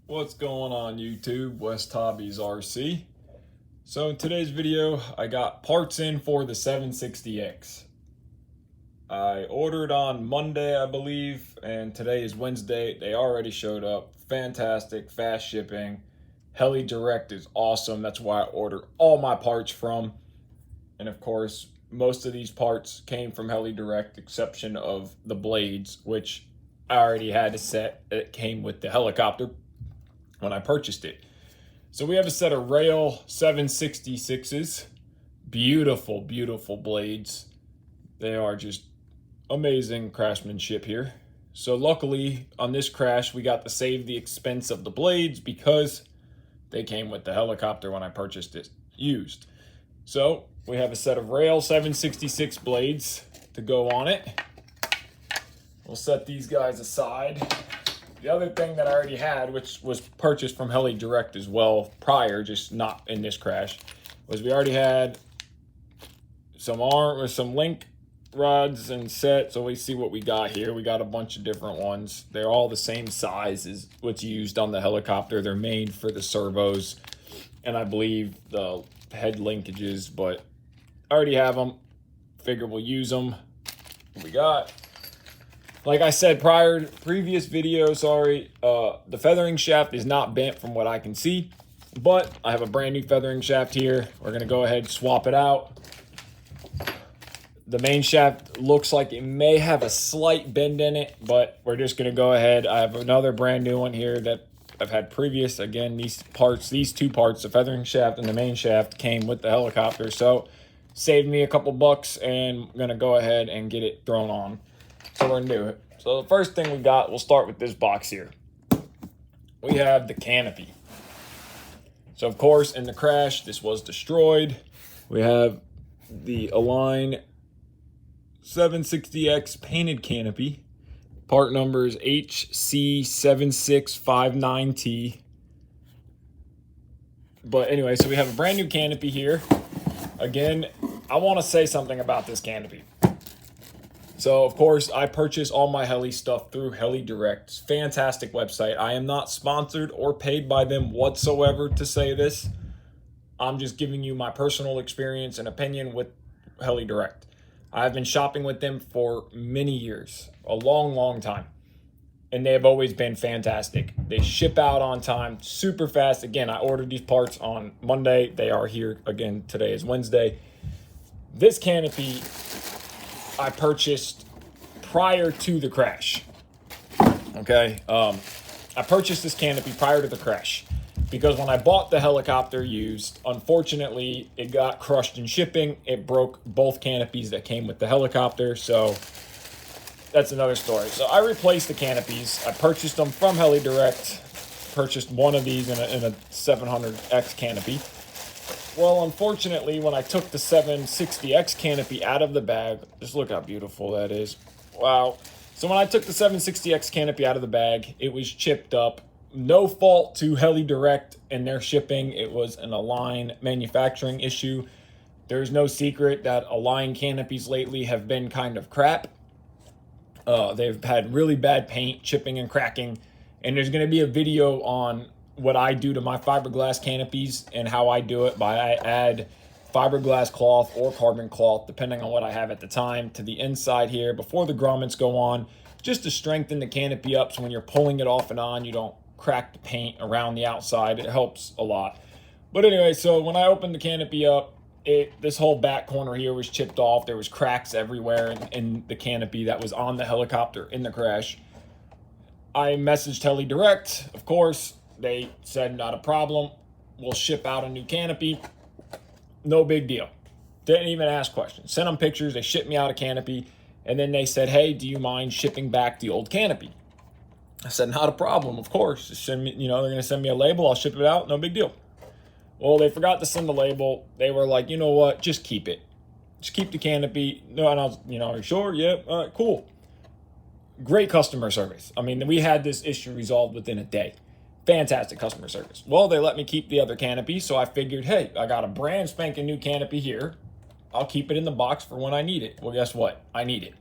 What's going on YouTube? West Hobbies RC. So in today's video, I got parts in for the 760X. I ordered on Monday, I believe, and today is Wednesday. They already showed up. Fantastic, fast shipping. Heli Direct is awesome. That's why I order all my parts from. And of course, most of these parts came from Heli Direct, exception of the blades, which I already had a set. It came with the helicopter when I purchased it. So we have a set of rail 766s. Beautiful, beautiful blades. They are just amazing craftsmanship here. So luckily on this crash, we got to save the expense of the blades because they came with the helicopter when I purchased it used. So we have a set of rail 766 blades to go on it. We'll set these guys aside. The other thing that I already had, which was purchased from Heli Direct as well prior, just not in this crash, was we already had some link rods and set. So we see what we got here. We got a bunch of different ones. They're all the same size as what's used on the helicopter. They're made for the servos and I believe the head linkages, but I already have them. Figure we'll use them. What we got. Like I said previous video, the feathering shaft is not bent from what I can see, but I have a brand new feathering shaft here. We're gonna go ahead and swap it out. The main shaft looks like it may have a slight bend in it, but we're just gonna go ahead. I have another brand new one here that I've had previous. Again, these two parts, the feathering shaft and the main shaft, came with the helicopter, so saved me a couple bucks, and I'm gonna go ahead and get it thrown on. So we're gonna do it. So the first thing we got, we'll start with this box here. We have the canopy. So of course, in the crash, this was destroyed. We have the Align 760X painted canopy. Part number is HC7659T. But anyway, so we have a brand new canopy here. Again, I want to say something about this canopy. So, of course, I purchase all my heli stuff through Heli Direct. Fantastic website. I am not sponsored or paid by them whatsoever to say this. I'm just giving you my personal experience and opinion with Heli Direct. I've been shopping with them for many years, a long, long time. And they have always been fantastic. They ship out on time, super fast. Again, I ordered these parts on Monday. They are here again. Today is Wednesday. This canopy I purchased prior to the crash. Okay, I purchased this canopy prior to the crash because when I bought the helicopter used, unfortunately, it got crushed in shipping. It broke both canopies that came with the helicopter, so that's another story. So I replaced the canopies. I purchased them from Heli Direct. Purchased one of these in a 700X canopy. Well, unfortunately, when I took the 760X canopy out of the bag, just look how beautiful that is. Wow. So when I took the 760X canopy out of the bag, it was chipped up. No fault to Heli Direct and their shipping. It was an Align manufacturing issue. There's no secret that Align canopies lately have been kind of crap. They've had really bad paint, chipping and cracking. And there's going to be a video on what I do to my fiberglass canopies and how I do it. I add fiberglass cloth or carbon cloth, depending on what I have at the time, to the inside here before the grommets go on, just to strengthen the canopy up so when you're pulling it off and on, you don't crack the paint around the outside. It helps a lot. But anyway, so when I opened the canopy up, this whole back corner here was chipped off. There was cracks everywhere in the canopy that was on the helicopter in the crash. I messaged Heli Direct, of course. They said, not a problem. We'll ship out a new canopy. No big deal. Didn't even ask questions. Sent them pictures. They shipped me out a canopy. And then they said, hey, do you mind shipping back the old canopy? I said, not a problem, of course. Just send me, they're going to send me a label. I'll ship it out. No big deal. Well, they forgot to send the label. They were like, you know what? Just keep it. Just keep the canopy. No, and I was, are you sure? Yeah. All right, cool. Great customer service. I mean, we had this issue resolved within a day. Fantastic customer service. Well, they let me keep the other canopy, so I figured, hey, I got a brand spanking new canopy here. I'll keep it in the box for when I need it. Well, guess what? I need it.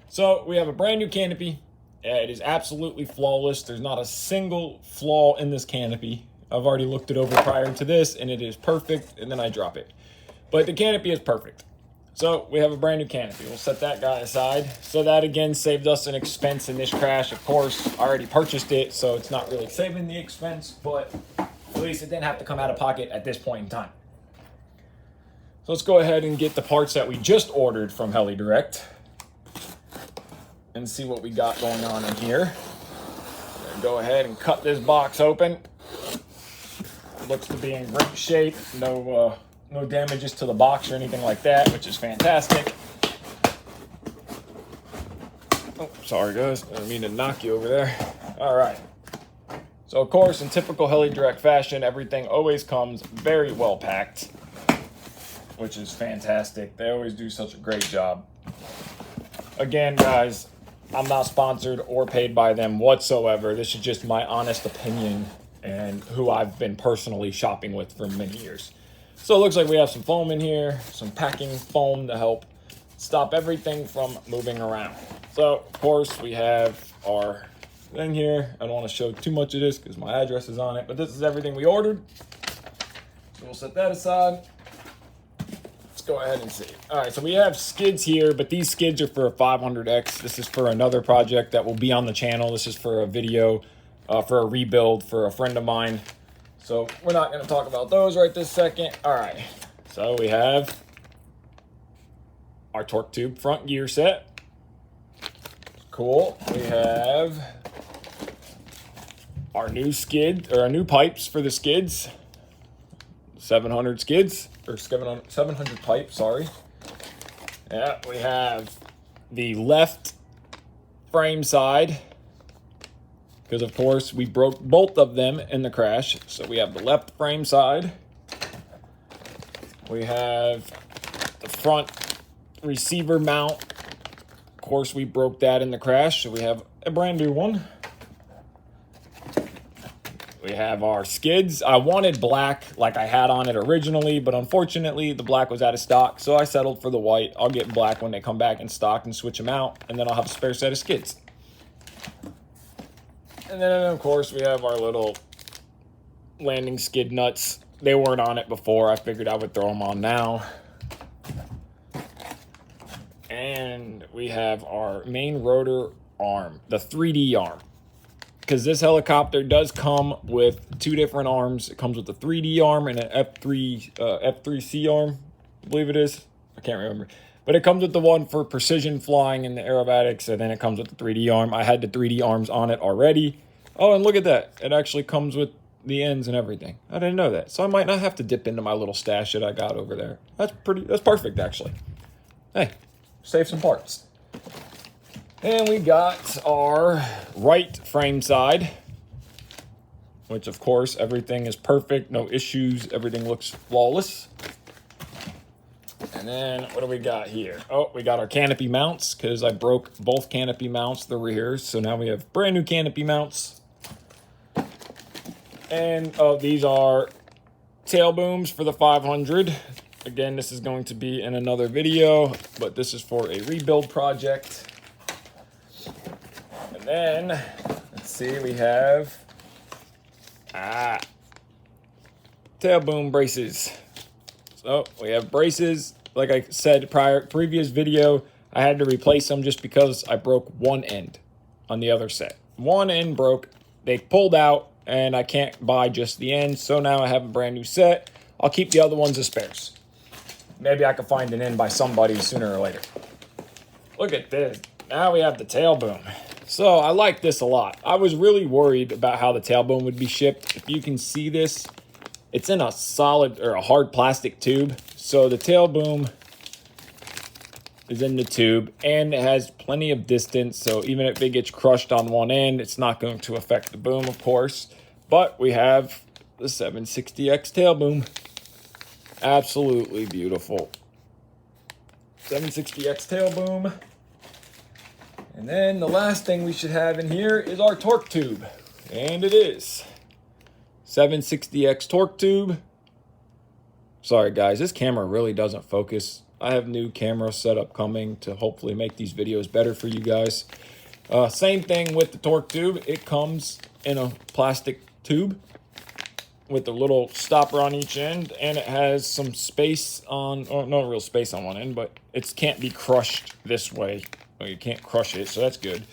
So we have a brand new canopy, It is absolutely flawless. There's not a single flaw in this canopy. I've already looked it over prior to this, and it is perfect, and then I drop it. But the canopy is perfect. So we have a brand new canopy. We'll set that guy aside. So that, again, saved us an expense in this crash. Of course, I already purchased it, so it's not really saving the expense, but at least it didn't have to come out of pocket at this point in time. So let's go ahead and get the parts that we just ordered from Heli Direct and see what we got going on in here. Go ahead and cut this box open. It looks to be in great shape. No damages to the box or anything like that, which is fantastic. Oh, sorry guys, I didn't mean to knock you over there. All right. So of course, in typical Heli Direct fashion, everything always comes very well packed, which is fantastic. They always do such a great job. Again, guys, I'm not sponsored or paid by them whatsoever. This is just my honest opinion and who I've been personally shopping with for many years. So it looks like we have some foam in here, some packing foam to help stop everything from moving around. So, of course, we have our thing here. I don't want to show too much of this because my address is on it, but this is everything we ordered. So we'll set that aside. Let's go ahead and see. All right, so we have skids here, but these skids are for a 500X. This is for another project that will be on the channel. This is for a video, for a rebuild for a friend of mine. So we're not going to talk about those right this second. All right, so we have our torque tube front gear set. Cool. We have our new skid, or our new pipes for the skids. 700 skids, or 700 pipes, sorry. Yeah, we have the left frame side, because of course we broke both of them in the crash. So we have the left frame side. We have the front receiver mount. Of course we broke that in the crash, so we have a brand new one. We have our skids. I wanted black like I had on it originally, but unfortunately the black was out of stock, so I settled for the white. I'll get black when they come back in stock and switch them out, and then I'll have a spare set of skids. And then, of course, we have our little landing skid nuts. They weren't on it before. I figured I would throw them on now. And we have our main rotor arm, the 3D arm. Because this helicopter does come with two different arms. It comes with a 3D arm and an F3C arm, I believe it is. I can't remember. But it comes with the one for precision flying in the aerobatics, and then it comes with the 3D arm. I had the 3D arms on it already. Oh, and look at that. It actually comes with the ends and everything. I didn't know that. So I might not have to dip into my little stash that I got over there. That's perfect, actually. Hey, save some parts. And we got our right frame side, which of course everything is perfect, no issues, everything looks flawless. And then what do we got here? Oh, we got our canopy mounts, because I broke both canopy mounts, the rears. So now we have brand new canopy mounts. And these are tail booms for the 500. Again, this is going to be in another video, but this is for a rebuild project. And then, let's see, we have tailbone braces. So we have braces. Like I said previous video, I had to replace them just because I broke one end on the other set. One end broke, they pulled out, and I can't buy just the end, so now I have a brand new set. I'll keep the other ones as spares. Maybe I can find an end by somebody sooner or later. Look at this. Now we have the tail boom. So I like this a lot. I was really worried about how the tailbone would be shipped. If you can see this, it's in a solid or a hard plastic tube. So the tail boom is in the tube, and it has plenty of distance. So even if it gets crushed on one end, it's not going to affect the boom, of course. But we have the 760X tail boom. Absolutely beautiful. 760X tail boom. And then the last thing we should have in here is our torque tube. And it is 760X torque tube. Sorry guys, this camera really doesn't focus. I have new camera setup coming to hopefully make these videos better for you guys. Same thing with the torque tube. It comes in a plastic tube with a little stopper on each end, and it has some space on, or no real space on one end, but it can't be crushed this way. Well, you can't crush it, so that's good.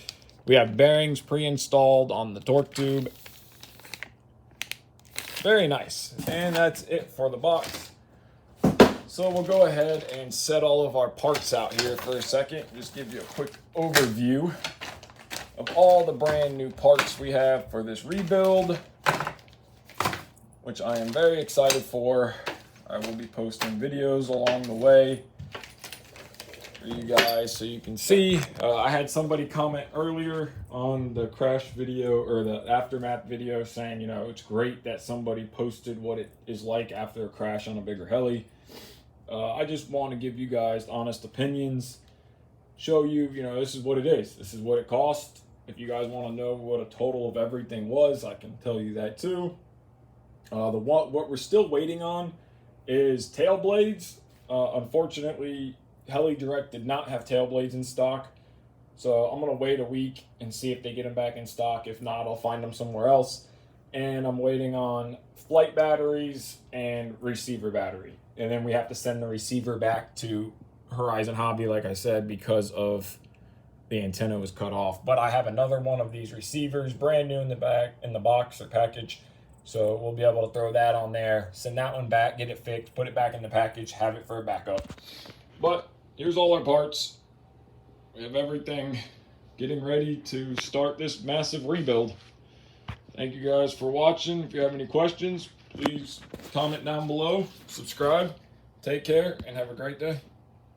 We have bearings pre-installed on the torque tube. Very nice. And that's it for the box. So we'll go ahead and set all of our parts out here for a second. Just give you a quick overview of all the brand new parts we have for this rebuild, which I am very excited for. I will be posting videos along the way for you guys so you can see. I had somebody comment earlier on the crash video or the aftermath video saying, you know, it's great that somebody posted what it is like after a crash on a bigger heli. I just want to give you guys honest opinions, show you, you know, this is what it is. This is what it cost. If you guys want to know what a total of everything was, I can tell you that too. What we're still waiting on is tail blades. Unfortunately, Heli Direct did not have tail blades in stock, so I'm gonna wait a week and see if they get them back in stock. If not, I'll find them somewhere else. And I'm waiting on flight batteries and receiver battery, and then we have to send the receiver back to Horizon Hobby, like I said, because of the antenna was cut off. But I have another one of these receivers, brand new in the box or package. So we'll be able to throw that on there, send that one back, get it fixed, put it back in the package, have it for a backup. But here's all our parts. We have everything getting ready to start this massive rebuild. Thank you guys for watching. If you have any questions, please comment down below, subscribe, take care, and have a great day.